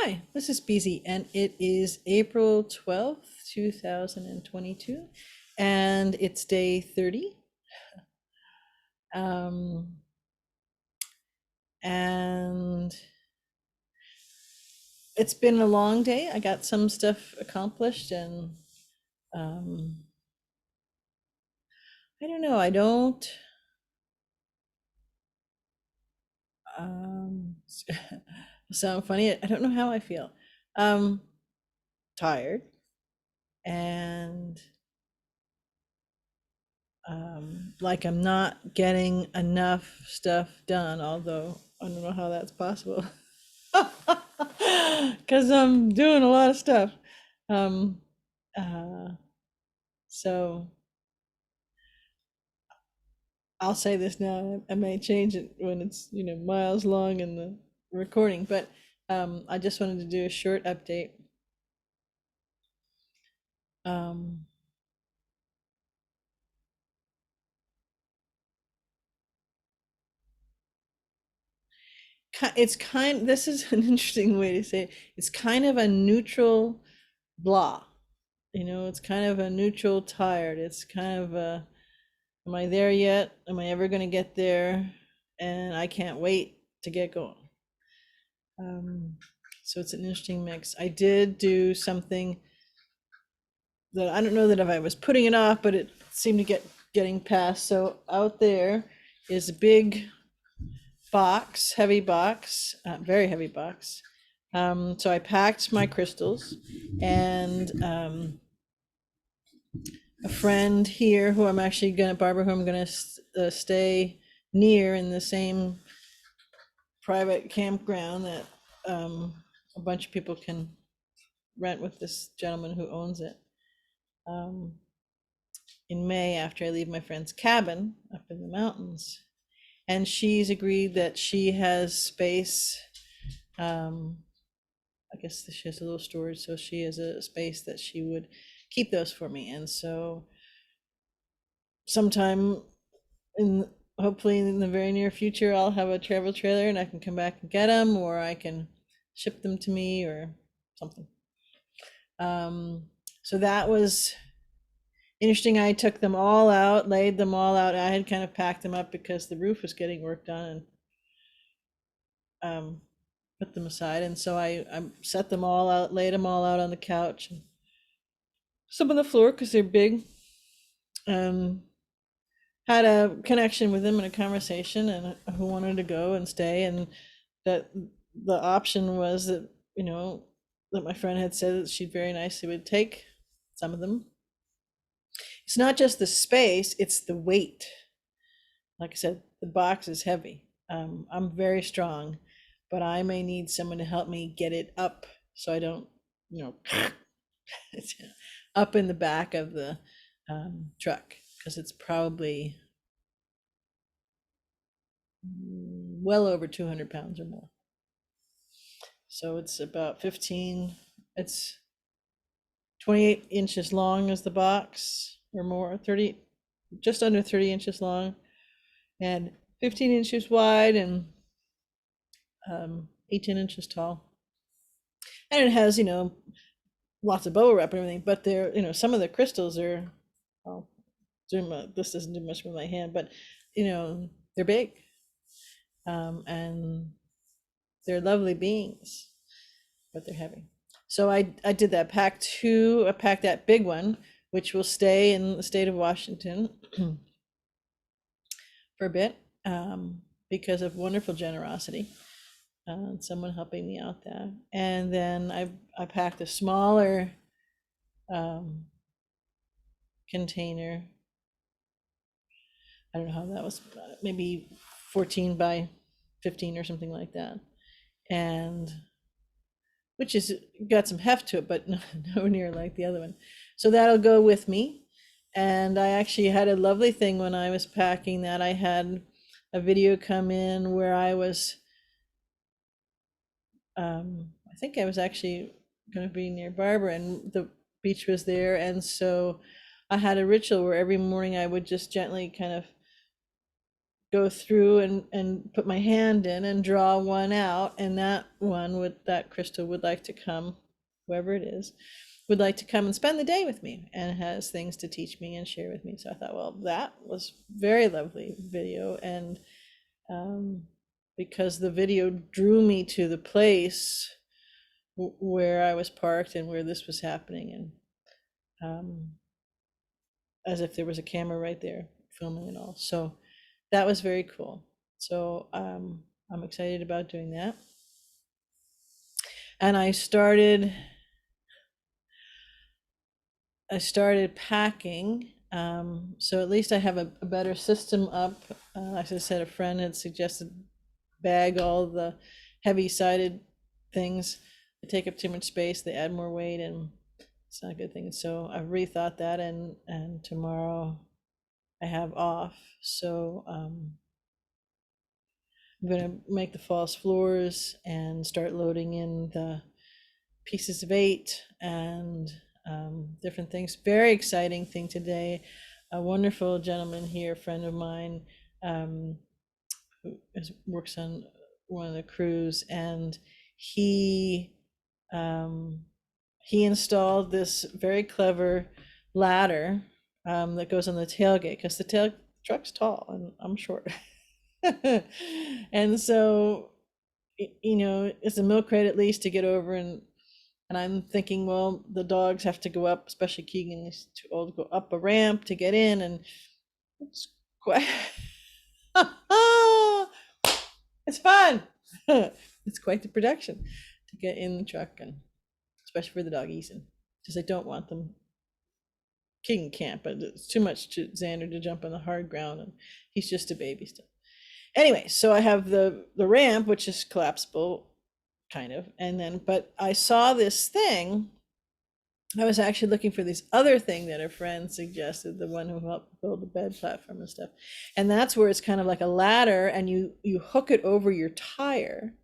Hi, this is BZ, and it is April 12th, 2022, and it's day 30. Um, and it's been a long day. I got some stuff accomplished, and um, I don't know, I don't um, sound funny. I don't know how I feel. Um, Tired and like I'm not getting enough stuff done, although I don't know how that's possible because I'm doing a lot of stuff. Um, uh, so I'll say this now. I may change it when it's miles long in the recording, but I just wanted to do a short update. Um, it's kind. This is an interesting way to say it. It's kind of a neutral blah. It's kind of a neutral tired. It's kind of a, am I there yet? Am I ever going to get there? And I can't wait to get going. Um, so it's an interesting mix. I did do something that I don't know that if I was putting it off, but it seemed to getting past. So out there is a big box, heavy box, very heavy box. So I packed my crystals, and a friend here who I'm actually gonna, Barbara, who I'm gonna stay near in the same private campground that a bunch of people can rent with this gentleman who owns it. In May, after I leave my friend's cabin up in the mountains, and she's agreed that she has space. I guess she has a little storage, so she has a space that she would keep those for me. And so sometime in, hopefully in the very near future, I'll have a travel trailer and I can come back and get them, or I can ship them to me or something. So that was interesting. I took them all out, laid them all out. I had kind of packed them up because the roof was getting worked on, and put them aside. And so I set them all out, laid them all out on the couch, and some on the floor because they're big. Had a connection with him in a conversation, and who wanted to go and stay, and that the option was that that my friend had said that she'd very nicely would take some of them. It's not just the space, it's the weight. Like I said, the box is heavy. I'm very strong, but I may need someone to help me get it up so I don't, it's up in the back of the truck, because it's probably well over 200 pounds or more. So it's about 15, it's 28 inches long as the box, or more, 30, just under 30 inches long, and 15 inches wide, and 18 inches tall. And it has, lots of bubble wrap and everything, but some of the crystals are, well, this doesn't do much with my hand, but they're big. And they're lovely beings, but they're heavy. So I did that. I packed that big one, which will stay in the state of Washington for a bit, because of wonderful generosity. Someone helping me out there. And then I packed a smaller container. I don't know how that was, maybe 14 by 15 or something like that. And which is got some heft to it, but no near like the other one. So that'll go with me. And I actually had a lovely thing when I was packing that. I had a video come in where I was, I think I was actually going to be near Barbara, and the beach was there. And so I had a ritual where every morning I would just gently kind of go through and put my hand in and draw one out, and that one would, that crystal would like to come, whoever it is, would like to come and spend the day with me and has things to teach me and share with me. So I thought, well, that was very lovely video. And because the video drew me to the place where I was parked and where this was happening, and as if there was a camera right there filming it all. So that was very cool. So I'm excited about doing that. And I started packing. So at least I have a better system up. As I said, a friend had suggested bag all the heavy-sided things. They take up too much space, they add more weight, and it's not a good thing. So I've rethought that, and tomorrow I have off. So I'm gonna make the false floors and start loading in the pieces of 8 and different things. Very exciting thing today. A wonderful gentleman here, friend of mine, who works on one of the crews, and he installed this very clever ladder that goes on the tailgate, because the truck's tall and I'm short. And so, you know, it's a milk crate at least to get over, and I'm thinking, well, the dogs have to go up, especially Keegan is too old to go up a ramp to get in, and it's quite it's fun. It's quite the production to get in the truck, and especially for the doggies, and because I don't want them. Keegan can't, but it's too much to Xander to jump on the hard ground, and he's just a baby still. Anyway, so I have the ramp, which is collapsible, kind of, and then, but I saw this thing. I was actually looking for this other thing that a friend suggested, the one who helped build the bed platform and stuff, and that's where it's kind of like a ladder, and you hook it over your tire.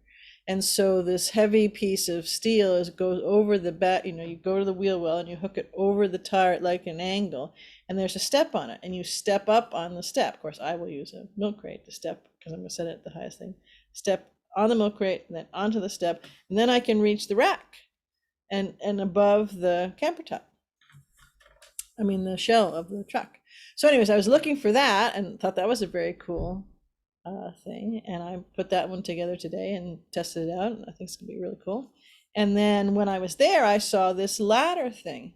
And so this heavy piece of steel goes over the back, you know, you go to the wheel well and you hook it over the tire at like an angle, and there's a step on it, and you step up on the step. Of course, I will use a milk crate to step, because I'm gonna set it at the highest thing. Step on the milk crate, and then onto the step, and then I can reach the rack and above the camper top. I mean, the shell of the truck. So anyways, I was looking for that and thought that was a very cool thing, and I put that one together today and tested it out, and I think it's gonna be really cool. And then when I was there, I saw this ladder thing,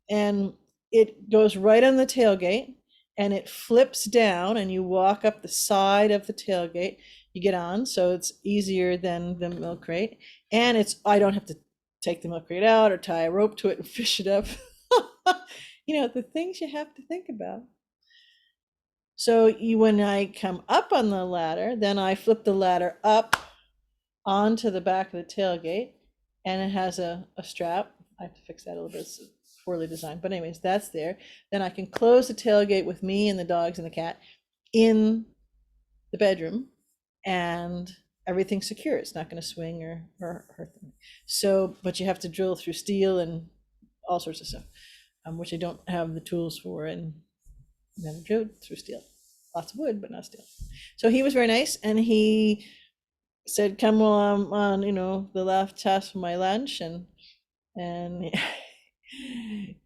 and it goes right on the tailgate, and it flips down, and you walk up the side of the tailgate, you get on, so it's easier than the milk crate, and I don't have to take the milk crate out or tie a rope to it and fish it up. You know, the things you have to think about. So when I come up on the ladder, then I flip the ladder up onto the back of the tailgate, and it has a strap. I have to fix that a little bit, it's poorly designed, but anyways, that's there. Then I can close the tailgate with me and the dogs and the cat in the bedroom, and everything's secure. It's not going to swing or hurt them. So, but you have to drill through steel and all sorts of stuff, which I don't have the tools for, and never drilled through steel. Lots of wood, but not steel. So he was very nice, and he said, "Come while I'm on, you know, the last task for my lunch," and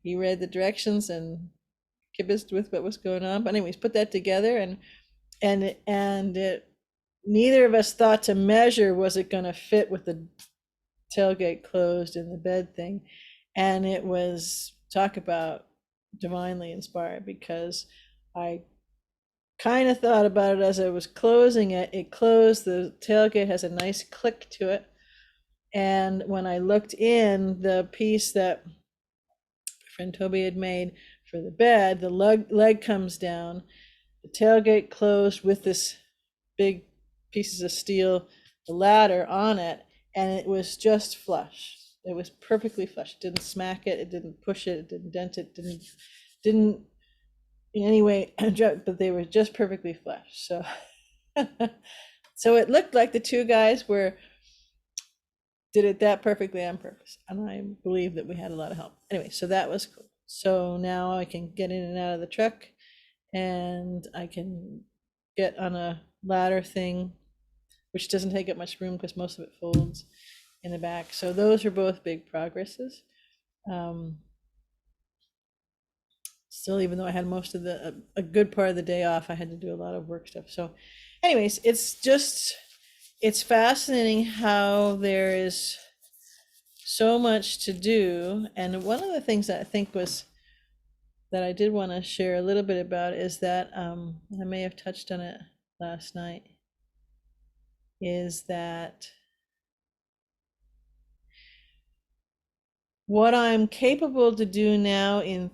he read the directions and kibitzed with what was going on. But anyways, put that together, and it, neither of us thought to measure, was it going to fit with the tailgate closed in the bed thing, and it was, talk about divinely inspired, because I kind of thought about it as I was closing it. It closed, the tailgate has a nice click to it, and when I looked in, the piece that friend Toby had made for the bed, the leg comes down, the tailgate closed with this big pieces of steel, the ladder on it, and it was just flush. It was perfectly flush. It didn't smack it, it didn't push it, it didn't dent it, didn't in any way, but they were just perfectly flush. So so it looked like the two guys did it that perfectly on purpose, and I believe that we had a lot of help. Anyway, so that was cool. So now I can get in and out of the truck, and I can get on a ladder thing, which doesn't take up much room because most of it folds in the back. So those are both big progresses. Um, Still, even though I had most of a good part of the day off, I had to do a lot of work stuff. So anyways, it's fascinating how there is so much to do. And one of the things that I think was that I did want to share a little bit about is that I may have touched on it last night, is that what I'm capable to do now in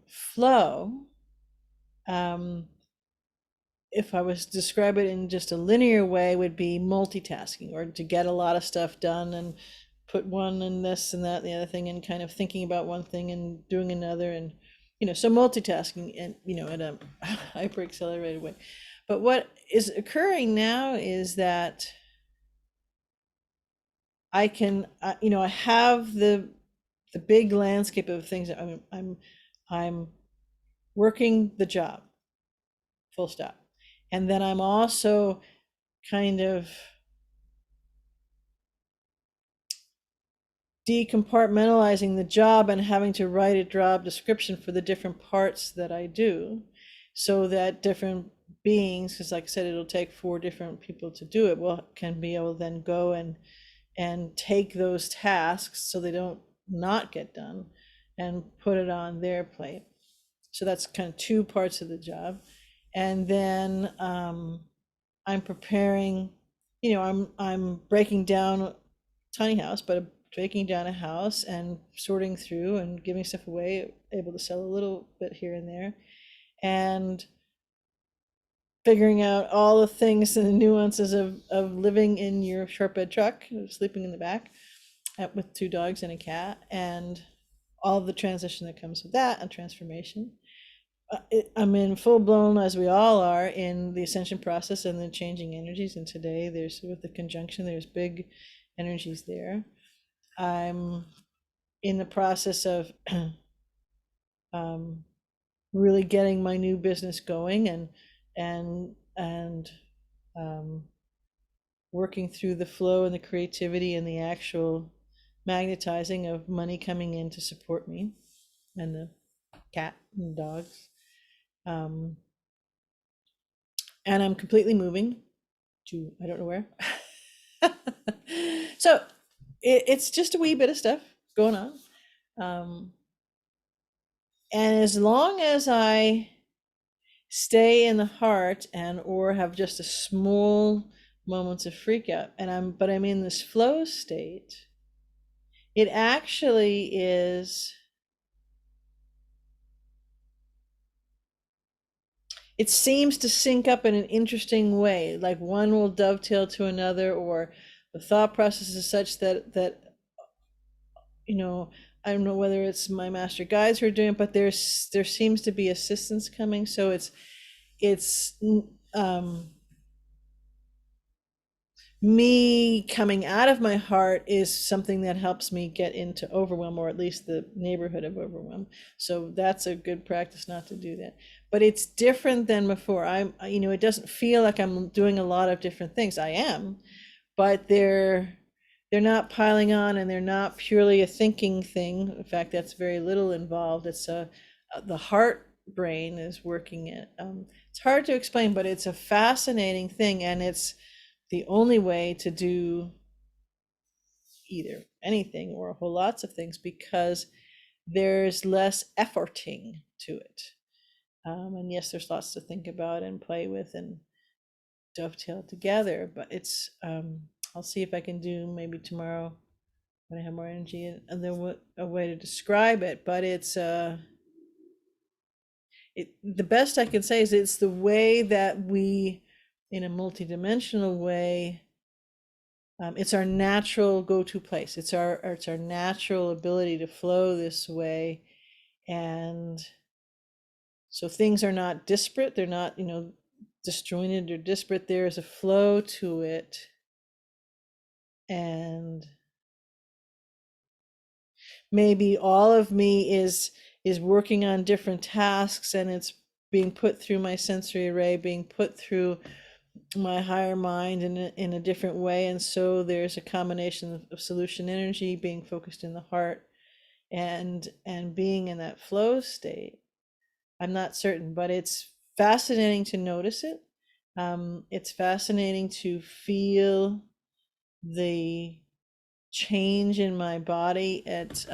flow, um, if I was to describe it in just a linear way, would be multitasking, or to get a lot of stuff done and put one and this and that and the other thing, and kind of thinking about one thing and doing another, and so multitasking, and at a hyper accelerated way. But what is occurring now is that I can, I have the big landscape of things that I'm working the job, full stop, and then I'm also kind of decompartmentalizing the job and having to write a job description for the different parts that I do, so that different beings, because like I said, it'll take 4 different people to do it, well, can be able to then go and take those tasks so they don't not get done and put it on their plate. So that's kind of 2 parts of the job. And then I'm preparing, I'm breaking down a tiny house, but breaking down a house and sorting through and giving stuff away, able to sell a little bit here and there, and figuring out all the things and the nuances of living in your short bed truck, sleeping in the back with 2 dogs and a cat, and all the transition that comes with that, and transformation. I'm in full blown, as we all are, in the ascension process and the changing energies. And today, there's, with the conjunction, there's big energies there. I'm in the process of really getting my new business going, and working through the flow and the creativity and the actual magnetizing of money coming in to support me and the cat and dogs. Um, and I'm completely moving to I don't know where. So it's just a wee bit of stuff going on. And as long as I stay in the heart and or have just a small moments of freak out, and I'm in this flow state, it actually is, it seems to sync up in an interesting way, like one will dovetail to another, or the thought process is such that I don't know whether it's my master guides who are doing it, but there seems to be assistance coming. So it's me coming out of my heart is something that helps me get into overwhelm, or at least the neighborhood of overwhelm. So that's a good practice not to do that. But it's different than before. It doesn't feel like I'm doing a lot of different things. I am, but they're not piling on, and they're not purely a thinking thing. In fact, that's very little involved. It's the heart brain is working it. It's hard to explain, but it's a fascinating thing, and it's the only way to do either anything or a whole lots of things, because there's less efforting to it. And yes, there's lots to think about and play with and dovetail together, but it's I'll see if I can do maybe tomorrow when I have more energy, and then a way to describe it. But it's the best I can say is it's the way that we, in a multidimensional way, it's our natural go-to place. It's our natural ability to flow this way. And so things are not disparate. They're not, disjointed or disparate. There's a flow to it. And maybe all of me is working on different tasks, and it's being put through my sensory array, being put through my higher mind in a different way. And so there's a combination of solution energy being focused in the heart and being in that flow state. I'm not certain, but it's fascinating to notice it. It's fascinating to feel the change in my body. At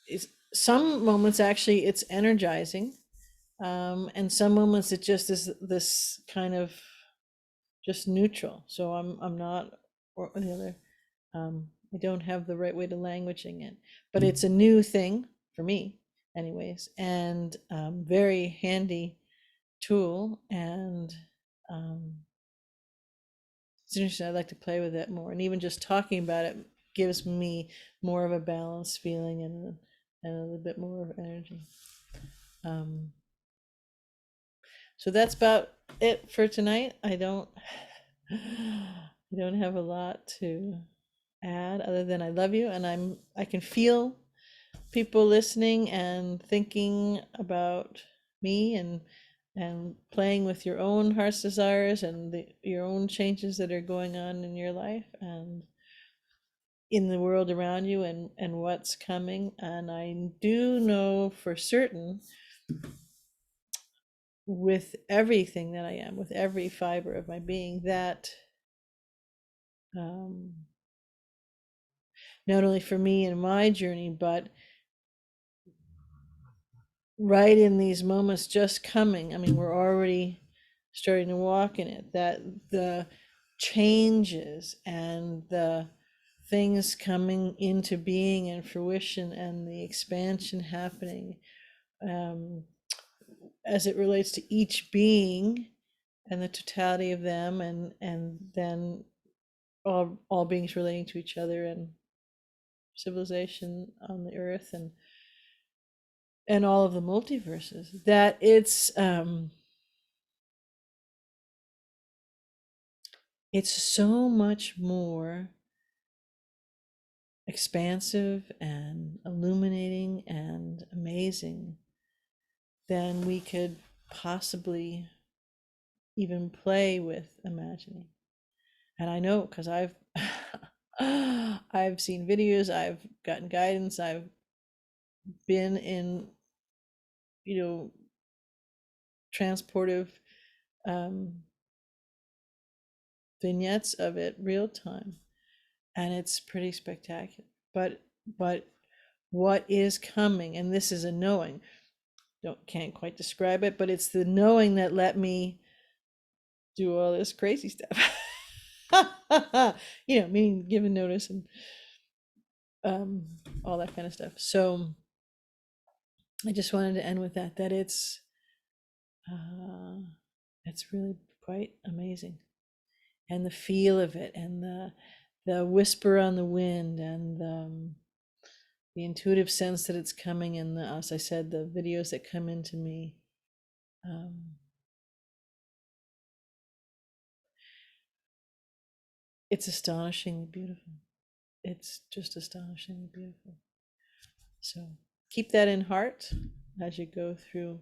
is some moments actually it's energizing, and some moments it just is this kind of just neutral. So I'm not, or the other. I don't have the right way to languaging it, but it's a new thing for me, anyways, and very handy tool. And um, it's interesting. I'd like to play with it more, and even just talking about it gives me more of a balanced feeling and a little bit more of energy. Um, so that's about it for tonight. I don't have a lot to add other than I love you, and I can feel people listening and thinking about me and playing with your own heart's desires and your own changes that are going on in your life and in the world around you and what's coming. And I do know for certain, with everything that I am, with every fiber of my being, that um, not only for me and my journey, but right in these moments just coming, I mean, we're already starting to walk in it, that the changes and the things coming into being and fruition and the expansion happening, um, as it relates to each being and the totality of them, and then all beings relating to each other and civilization on the earth and all of the multiverses, that it's so much more expansive and illuminating and amazing than we could possibly even play with imagining. And I know because I've I've seen videos, I've gotten guidance, I've been in, you know, transportive um, vignettes of it real time, and it's pretty spectacular. But what is coming, and this is a knowing, can't quite describe it, but it's the knowing that let me do all this crazy stuff. Meaning giving notice and all that kind of stuff. So I just wanted to end with that uh, it's really quite amazing, and the feel of it, and the whisper on the wind, and the intuitive sense that it's coming, and as I said, the videos that come into me. It's astonishingly beautiful. It's just astonishingly beautiful. So keep that in heart as you go through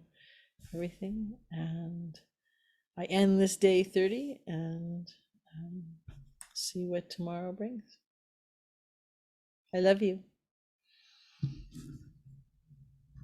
everything. And I end this day 30 and see what tomorrow brings. I love you.